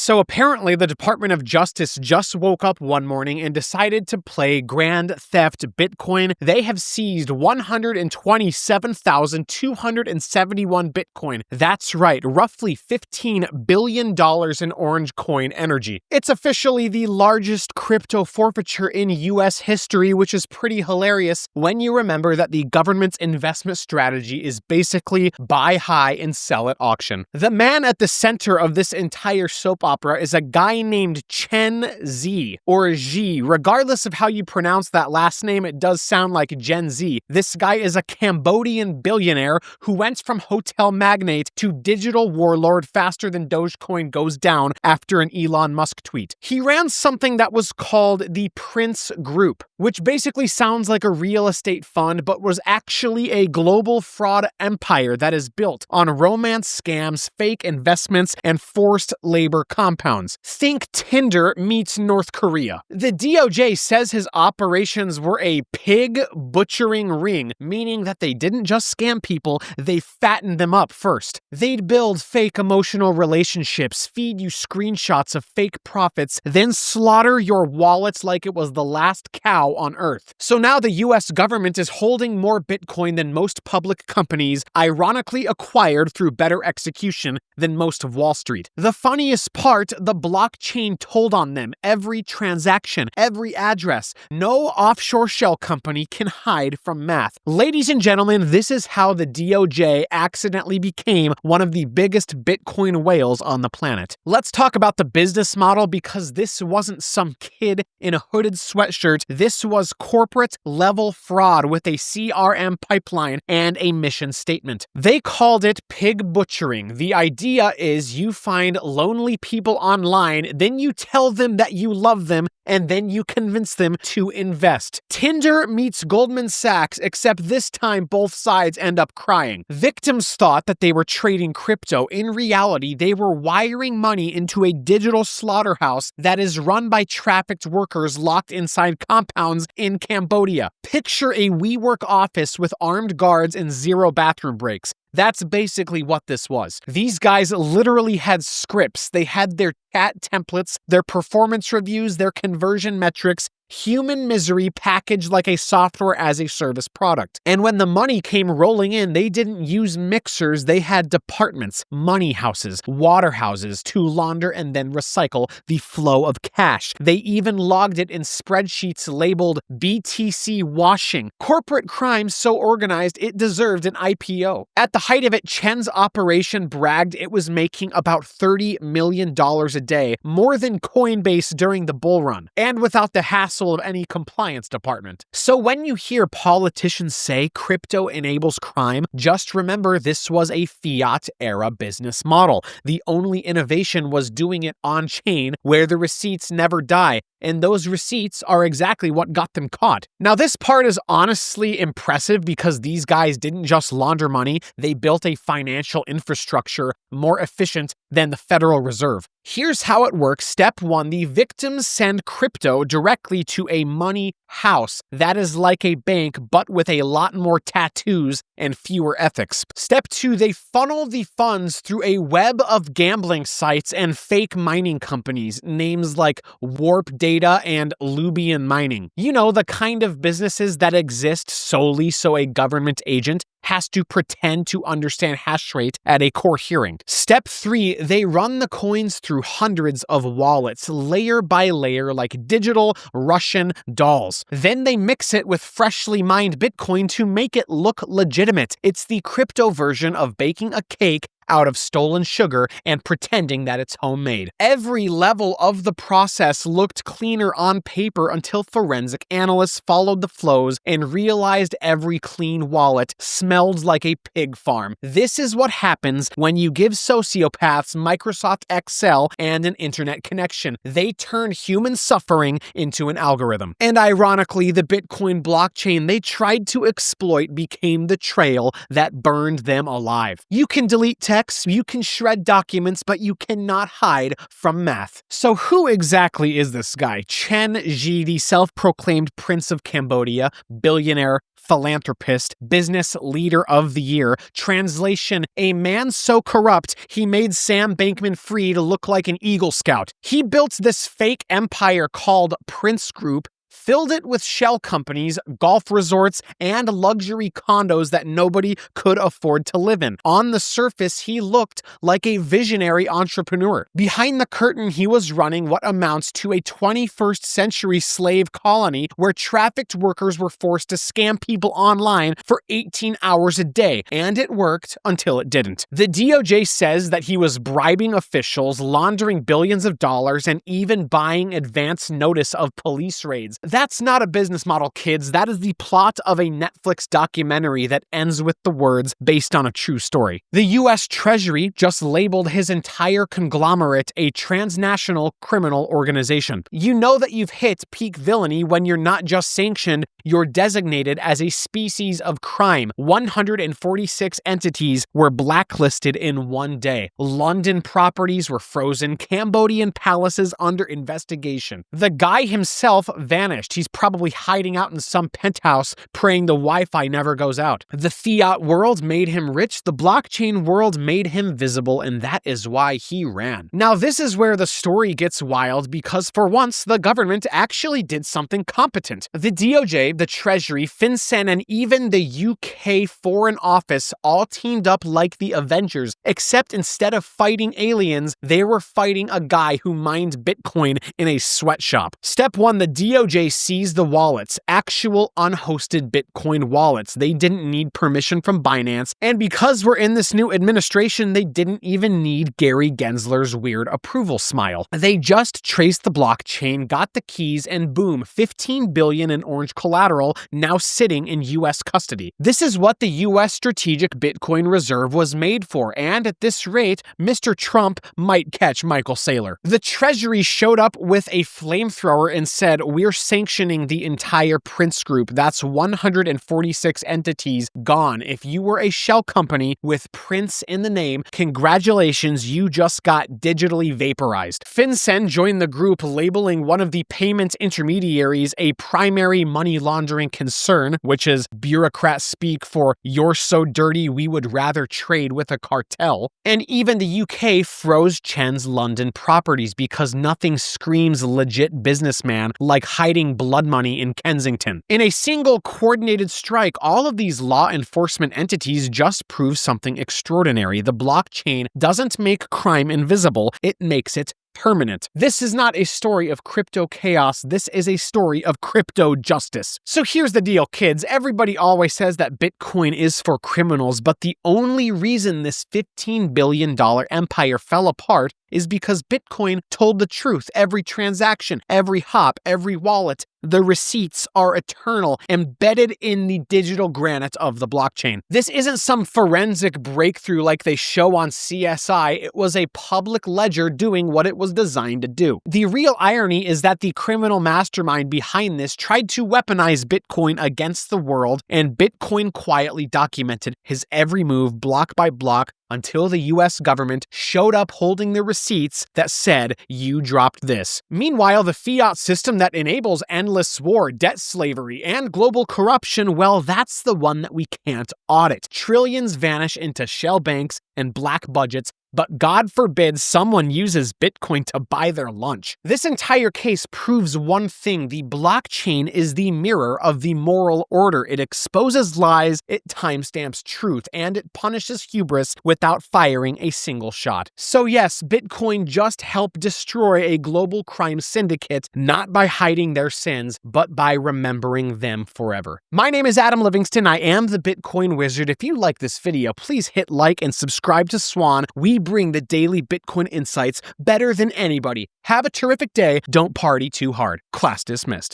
So apparently the Department of Justice just woke up one morning and decided to play Grand Theft Bitcoin. They have seized 127,271 Bitcoin. That's right, roughly $15 billion in orange coin energy. It's officially the largest crypto forfeiture in US history, which is pretty hilarious when you remember that the government's investment strategy is basically buy high and sell at auction. The man at the center of this entire soap opera is a guy named Chen Z, or Xi. Regardless of how you pronounce that last name, it does sound like Gen Z. This guy is a Cambodian billionaire who went from hotel magnate to digital warlord faster than Dogecoin goes down after an Elon Musk tweet. He ran something that was called the Prince Group, which basically sounds like a real estate fund, but was actually a global fraud empire that is built on romance scams, fake investments, and forced labor compounds. Think Tinder meets North Korea. The DOJ says his operations were a pig butchering ring, meaning that they didn't just scam people, they fattened them up first. They'd build fake emotional relationships, feed you screenshots of fake profits, then slaughter your wallets like it was the last cow on earth. So now the US government is holding more Bitcoin than most public companies, ironically acquired through better execution than most of Wall Street. The funniest part, the blockchain told on them every transaction, every address. No offshore shell company can hide from math. Ladies and gentlemen, this is how the DOJ accidentally became one of the biggest Bitcoin whales on the planet. Let's talk about the business model, because this wasn't some kid in a hooded sweatshirt. This was corporate level fraud with a CRM pipeline and a mission statement. They called it pig butchering. The idea is you find lonely people online, then you tell them that you love them, and then you convince them to invest. Tinder meets Goldman Sachs, except this time both sides end up crying. Victims thought that they were trading crypto. In reality, they were wiring money into a digital slaughterhouse that is run by trafficked workers locked inside compounds in Cambodia. Picture a WeWork office with armed guards and 0 bathroom breaks. That's basically what this was. These guys literally had scripts. They had their chat templates, their performance reviews, their conversion metrics, human misery packaged like a software as a service product. And when the money came rolling in, they didn't use mixers, they had departments, money houses, water houses to launder and then recycle the flow of cash. They even logged it in spreadsheets labeled BTC washing. Corporate crime so organized it deserved an IPO. At the height of it, Chen's operation bragged it was making about $30 million a day, more than Coinbase during the bull run, and without the hassle of any compliance department. So when you hear politicians say crypto enables crime, just remember this was a fiat-era business model. The only innovation was doing it on-chain, where the receipts never die, and those receipts are exactly what got them caught. Now, this part is honestly impressive because these guys didn't just launder money, they built a financial infrastructure more efficient than the Federal Reserve. Here's how it works. Step 1, the victims send crypto directly to a money house that is like a bank, but with a lot more tattoos and fewer ethics. Step 2, they funnel the funds through a web of gambling sites and fake mining companies, names like Warp Data and Lubian Mining. You know, the kind of businesses that exist solely so a government agent has to pretend to understand hash rate at a core hearing. Step 3, they run the coins through hundreds of wallets, layer by layer, like digital Russian dolls. Then they mix it with freshly mined Bitcoin to make it look legitimate. It's the crypto version of baking a cake out of stolen sugar and pretending that it's homemade. Every level of the process looked cleaner on paper until forensic analysts followed the flows and realized every clean wallet smelled like a pig farm. This is what happens when you give sociopaths Microsoft Excel and an internet connection. They turn human suffering into an algorithm. And ironically, the Bitcoin blockchain they tried to exploit became the trail that burned them alive. You can delete text, sex, you can shred documents, but you cannot hide from math. So who exactly is this guy? Chen, the self-proclaimed Prince of Cambodia, billionaire, philanthropist, business leader of the year. Translation, a man so corrupt, he made Sam Bankman-Fried look like an Eagle Scout. He built this fake empire called Prince Group, filled it with shell companies, golf resorts, and luxury condos that nobody could afford to live in. On the surface, he looked like a visionary entrepreneur. Behind the curtain, he was running what amounts to a 21st century slave colony where trafficked workers were forced to scam people online for 18 hours a day, and it worked until it didn't. The DOJ says that he was bribing officials, laundering billions of dollars, and even buying advance notice of police raids. That's not a business model, kids. That is the plot of a Netflix documentary that ends with the words based on a true story. The US Treasury just labeled his entire conglomerate a transnational criminal organization. You know that you've hit peak villainy when you're not just sanctioned, you're designated as a species of crime. 146 entities were blacklisted in one day. London properties were frozen, Cambodian palaces under investigation. The guy himself vanished. He's probably hiding out in some penthouse praying the Wi-Fi never goes out. The fiat world made him rich, the blockchain world made him visible, and that is why he ran. Now this is where the story gets wild because for once the government actually did something competent. The DOJ, the Treasury, FinCEN, and even the UK Foreign Office all teamed up like the Avengers, except instead of fighting aliens, they were fighting a guy who mined Bitcoin in a sweatshop. Step 1, the DOJ seized the wallets, actual unhosted Bitcoin wallets. They didn't need permission from Binance, and because we're in this new administration, they didn't even need Gary Gensler's weird approval smile. They just traced the blockchain, got the keys, and boom, 15 billion in orange collateral now sitting in US custody. This is what the US Strategic Bitcoin Reserve was made for, and at this rate, Mr. Trump might catch Michael Saylor. The Treasury showed up with a flamethrower and said, "We're sanctioning the entire Prince Group. That's 146 entities gone. If you were a shell company with Prince in the name, congratulations, you just got digitally vaporized." FinCEN joined the group, labeling one of the payment intermediaries a primary money laundering concern, which is bureaucrat speak for "you're so dirty we would rather trade with a cartel." And even the UK froze Chen's London properties because nothing screams legit businessman like hiding blood money in Kensington. In a single coordinated strike, all of these law enforcement entities just prove something extraordinary. The blockchain doesn't make crime invisible, it makes it permanent. This is not a story of crypto chaos, this is a story of crypto justice. So here's the deal, kids. Everybody always says that Bitcoin is for criminals, but the only reason this $15 billion empire fell apart is because Bitcoin told the truth. Every transaction, every hop, every wallet, the receipts are eternal, embedded in the digital granite of the blockchain. This isn't some forensic breakthrough like they show on CSI. It was a public ledger doing what it was designed to do. The real irony is that the criminal mastermind behind this tried to weaponize Bitcoin against the world, and Bitcoin quietly documented his every move block by block until the US government showed up holding the receipts that said, "You dropped this." Meanwhile, the fiat system that enables endless war, debt slavery, and global corruption, well, that's the one that we can't audit. Trillions vanish into shell banks and black budgets, but God forbid someone uses Bitcoin to buy their lunch. This entire case proves one thing: the blockchain is the mirror of the moral order. It exposes lies, it timestamps truth, and it punishes hubris without firing a single shot. So yes, Bitcoin just helped destroy a global crime syndicate, not by hiding their sins, but by remembering them forever. My name is Adam Livingston. I am the Bitcoin Wizard. If you like this video, please hit like and subscribe to Swan. We bring the daily Bitcoin insights better than anybody. Have a terrific day. Don't party too hard. Class dismissed.